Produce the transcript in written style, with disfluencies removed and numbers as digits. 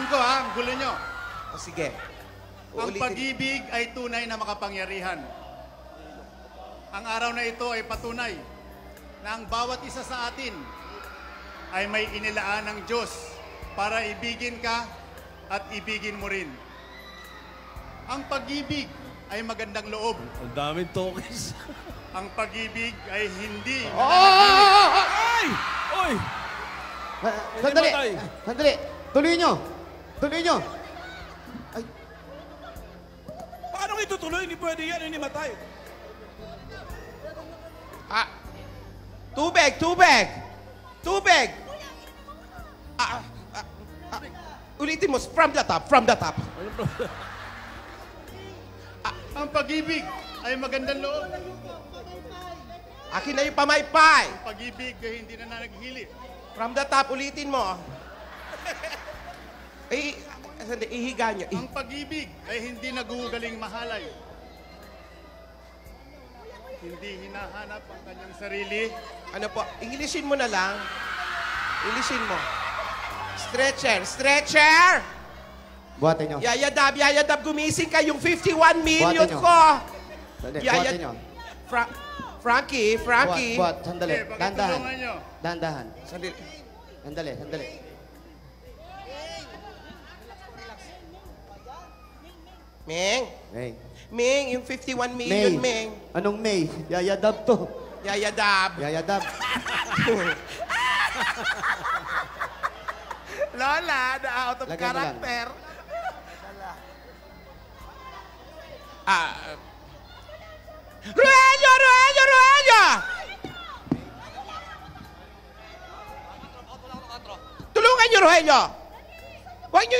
Ulitin ko ha, ang gulo nyo. O sige. Ang Uulitin. pag-ibig ay tunay na makapangyarihan. Ang araw na ito ay patunay na ang bawat isa sa atin ay may inilaan ng Diyos para ibigin ka at ibigin mo rin. Ang pag-ibig ay magandang loob. Ang daming tokens. Ang pag-ibig ay hindi Ay! Oy! Sandali! matay. Sandali! Tuloy nyo! Tuloy nyo! Ay, Paano itutuloy? Hindi pwede yan, hindi matay. Ah. Tubig! Tubig! Tubig! Ulitin mo. From the top. From the top. Ang pag-ibig ay magandang loob. Akin na yung pamaypay. Ang pag-ibig ay hindi na naghihili. From the top. Ulitin mo. Sandali. Ihiga nyo. Ang pag-ibig ay hindi nagugaling mahalay. Hindi hinahanap ang kanyang sarili. Ano po? Inglishin mo na lang. Inglishin mo. Stretcher. Stretcher! buhatin nyo. Yayadab, gumising ka yung 51 million Buhatin nyo. ko. Sandali, Yaya- buhatin nyo. Frankie. Buhat, sandali. Okay, Dahan-dahan. pagtulungan nyo. Dahan-dahan. Sandali. Sandali, sandali. Meng, May. Meng, yung 51 million, Meng. Anong May? Yayadab to. Yayadab. Yayadab. Lola, na out of Lagyan mo lang. character. Ruelio! Ruelio! Ruelio! Tulungan niyo, Ruelio! Huwag niyo